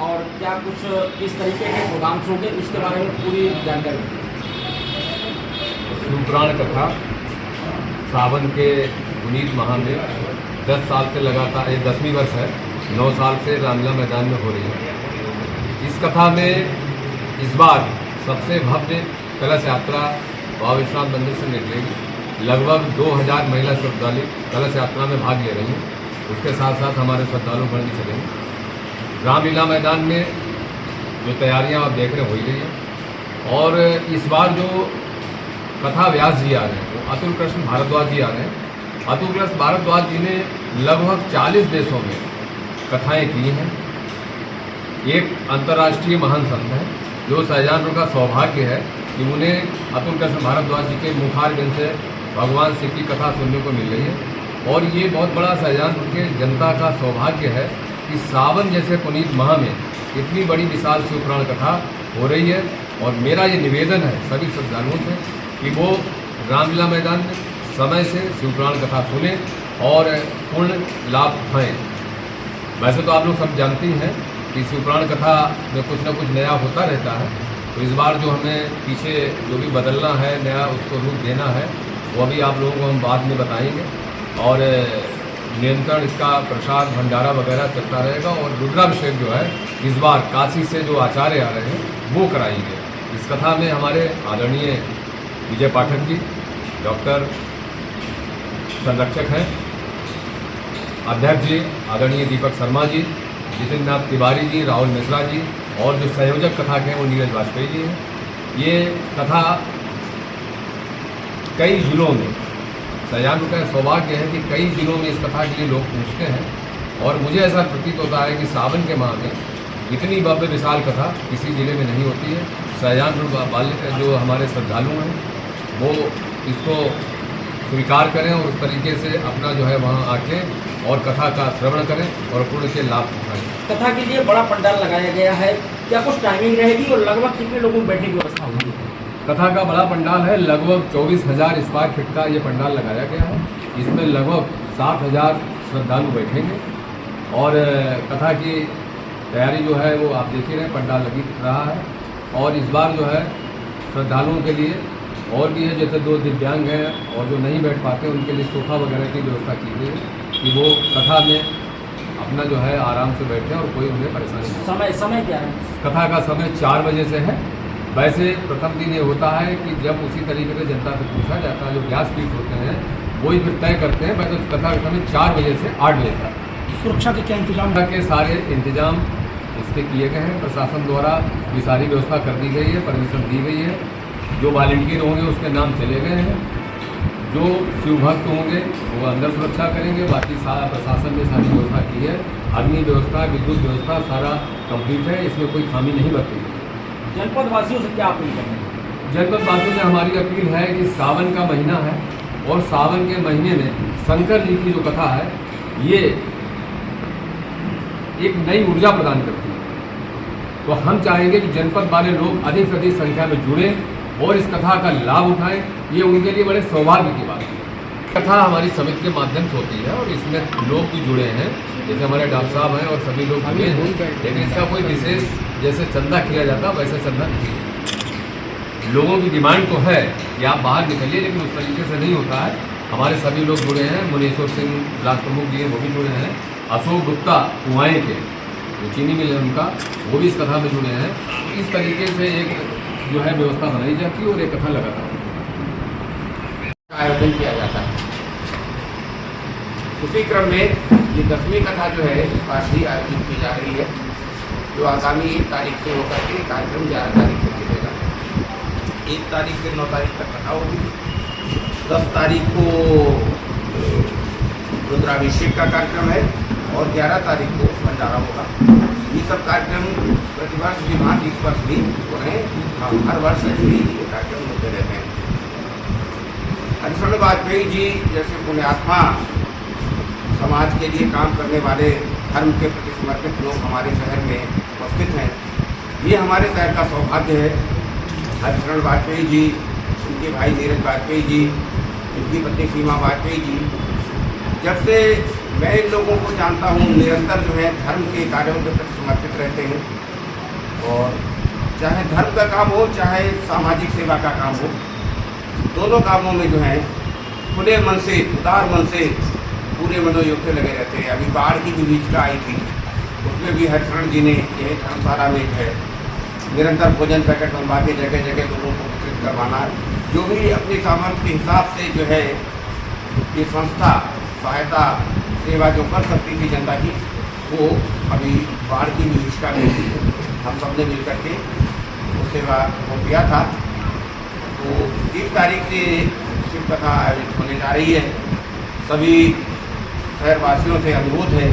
और क्या कुछ किस तरीके के प्रोग्राम्स होंगे, इसके बारे में पूरी जानकारी। शिवपुराण कथा सावन के पुनीत माह में 10 साल से लगातार, ये 10वीं वर्ष है, 9 साल से रामलीला मैदान में हो रही है। इस कथा में इस बार सबसे भव्य कलश यात्रा बाबा विश्वनाथ मंदिर से निकलेगी। लगभग 2000 महिला श्रद्धालु कलश यात्रा में भाग ले रही हैं। उसके साथ साथ हमारे श्रद्धालु गण भी चलेंगे। रामलीला मैदान में जो तैयारियां आप देख रहे हो ही रही हैं। और इस बार जो कथा व्यास जी आ रहे हैं वो अतुल कृष्ण भारद्वाज जी आ रहे हैं। अतुल कृष्ण भारद्वाज जी ने लगभग 40 देशों में कथाएं की हैं। एक अंतर्राष्ट्रीय महान संत हैं जो सहजानपुर का सौभाग्य है कि उन्हें अतुल कृष्ण भारद्वाज जी के मुखारबिंद से भगवान शिव की कथा सुनने को मिल रही है। और ये बहुत बड़ा सहजानपुर के जनता का सौभाग्य है कि सावन जैसे पुनीत माह में इतनी बड़ी विशाल शिवपुराण कथा हो रही है। और मेरा ये निवेदन है सभी श्रद्धालुओं से कि वो रामलीला मैदान में समय से शिवपुराण कथा सुने और पूर्ण लाभ उठाएँ। वैसे तो आप लोग सब जानते ही हैं कि शिवपुराण कथा में कुछ न कुछ नया होता रहता है। तो इस बार जो हमें पीछे जो भी बदलना है, नया उसको रूप देना है, वो अभी आप लोगों को हम बाद में बताएंगे। और नियंत्रण इसका प्रसाद भंडारा वगैरह चलता रहेगा। और रुद्राभिषेक जो है इस बार काशी से जो आचार्य आ रहे हैं वो कराएंगे। इस कथा में हमारे आदरणीय विजय पाठक जी, डॉक्टर संरक्षक हैं, अध्यक्ष जी आदरणीय दीपक शर्मा जी, जितिन नाथ तिवारी जी, राहुल मिश्रा जी, और जो संयोजक कथा के हैं वो नीरज वाजपेयी जी हैं। ये कथा कई जिलों में, सहजानपुर का सौभाग्य है कि कई जिलों में इस कथा के लिए लोग पूछते हैं। और मुझे ऐसा प्रतीत होता है कि सावन के माह में इतनी भव्य विशाल कथा किसी जिले में नहीं होती है। सहजानपुर वाले जो हमारे श्रद्धालु हैं वो इसको स्वीकार करें और उस तरीके से अपना जो है वहाँ आके और कथा का श्रवण करें और पूर्ण के लाभ उठाएं। कथा के लिए बड़ा पंडाल लगाया गया है, क्या कुछ टाइमिंग रहेगी और लगभग कितने लोगों को बैठने की व्यवस्था होगी? कथा का बड़ा पंडाल है, लगभग 24,000 स्क्वायर फीट का ये पंडाल लगाया गया है। इसमें लगभग 7,000 श्रद्धालु बैठेंगे। और कथा की तैयारी जो है वो आप देख ही रहे, पंडाल लगी रहा है। और इस बार जो है श्रद्धालुओं के लिए और भी है, जैसे 2 दिव्यांग हैं और जो नहीं बैठ पाते उनके लिए सोफा वगैरह की व्यवस्था की गई है कि वो कथा में अपना जो है आराम से बैठे और कोई उन्हें परेशानी नहीं। समय क्या है? कथा का समय 4 बजे से है। वैसे प्रथम दिन ये होता है कि जब उसी तरीके से जनता से पूछा जाता है, जो व्यासपीठ होते हैं वही फिर तय करते हैं। वैसे कथा का समय 4 बजे से 8 बजे तक। सुरक्षा के क्या इंतजाम? के सारे इंतजाम इसके किए गए हैं। प्रशासन द्वारा ये सारी व्यवस्था कर दी गई है, परमिशन दी गई है। जो वॉलंटियर होंगे उसके नाम चले गए हैं। जो शिवभक्त होंगे वो अंदर सुरक्षा करेंगे। बाकी सारा प्रशासन ने सारी व्यवस्था की है। अग्नि व्यवस्था, विद्युत व्यवस्था सारा कंप्लीट है, इसमें कोई खामी नहीं बरती है। जनपद वासियों से क्या अपील करेंगे? जनपद वासियों से हमारी अपील है कि सावन का महीना है और सावन के महीने में शंकर जी की जो कथा है ये एक नई ऊर्जा प्रदान करती है। तो हम चाहेंगे कि जनपद वाले लोग अधिक से अधिक संख्या में जुड़ें और इस कथा का लाभ उठाएं। ये उनके लिए बड़े सौभाग्य की बात है। कथा हमारी समिति के माध्यम से होती है और इसमें लोग भी जुड़े हैं, जैसे हमारे डॉक्टर साहब हैं और सभी लोग जुड़े हैं। लेकिन इसका कोई विशेष जैसे चंदा किया जाता वैसे चंदा नहीं। लोगों की डिमांड तो है कि आप बाहर निकलिए, लेकिन उस तरीके से नहीं होता है। हमारे सभी लोग जुड़े हैं। मुनेश्वर सिंह ब्लॉक प्रमुख जी हैं वो भी जुड़े हैं। अशोक गुप्ता कुआएँ के जो चीनी मिल है उनका, वो भी इस कथा में जुड़े हैं। इस तरीके से एक जो है व्यवस्था बनाई जाती है और एक कथा लगातार आयोजन किया जाता है। उसी क्रम में ये 10वीं कथा जो है इस बार भी आयोजित की जा रही है, जो आगामी 1 तारीख से होकर के कार्यक्रम 11 तारीख तक चलेगा। 1 तारीख से 9 तारीख तक कथा होगी। 10 तारीख को रुद्राभिषेक का कार्यक्रम है और 11 तारीख को भंडारा होगा। ये सब कार्यक्रम प्रतिवर्ष भी भांति इस वर्ष भी हो रहे हैं। हर वर्ष ऐसे ही ये कार्यक्रम होते रहते हैं। हरिशरण वाजपेयी जी जैसे पुण्यात्मा समाज के लिए काम करने वाले, धर्म के प्रति समर्पित लोग हमारे शहर में उपस्थित हैं। ये हमारे शहर का सौभाग्य है। हरिशरण वाजपेयी जी, उनके भाई नीरज वाजपेयी जी, उनकी पत्नी सीमा वाजपेयी जी जब से मैं इन लोगों को जानता हूँ, निरंतर जो है धर्म के कार्यों के प्रति समर्पित रहते हैं, और चाहे धर्म का काम हो चाहे सामाजिक सेवा का काम हो, दोनों कामों में जो है खुले मन से, उदार मन से, पूरे मनोयोग से लगे रहते हैं। अभी बाढ़ की विभीषिका आई थी, उसमें भी हरिशरण जी ने यही धर्मशाला में जो है निरंतर भोजन पैकेट बनवा के जगह जगह लोगों को वितरित करवाना, जो भी अपने सामर्थ्य के हिसाब से जो है ये संस्था सहायता सेवा जो कर सकती थी जनता की, वो अभी बाढ़ की विभीषिका में हम सब ने मिल करके वो सेवा को किया था। तो 30 तारीख से शिव कथा आयोजित होने जा रही है। सभी शहरवासियों से अनुरोध है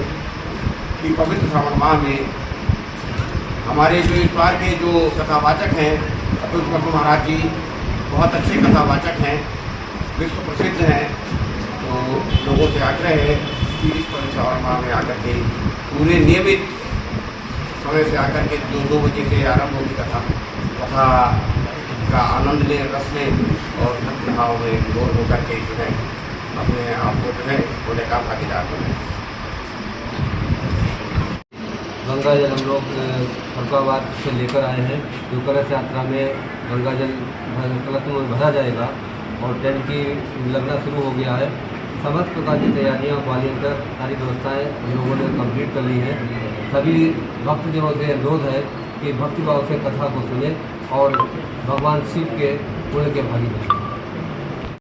कि पवित्र श्रावण माह में हमारे जो इस बार के जो कथावाचक हैं, अतुल प्रभु महाराज जी बहुत अच्छे कथावाचक हैं, विश्व प्रसिद्ध हैं। तो लोगों से आग्रह है कि इस पवित्र श्रावण माह में आकर के पूरे नियमित समय से आकर के 2 बजे से आरंभ होगी कथा का आनंद लें, रस लें और भक्ति भाव में गोर होकर के जो है अपने आप को जो है बोले का भागीदार बने। गंगा जल हम लोग फरुखाबाद से लेकर आए हैं, जो कलश यात्रा में गंगा जल कलश में भरा जाएगा और टेंट की लगना शुरू हो गया है। समस्त प्रकार की तैयारियाँ वॉलंटियर सारी व्यवस्थाएँ हम लोगों ने कंप्लीट कर ली हैं। सभी भक्तजनों से अनुरोध है कि भक्तिभाव से कथा को सुने और भगवान शिव के पुण्य के भागी बने।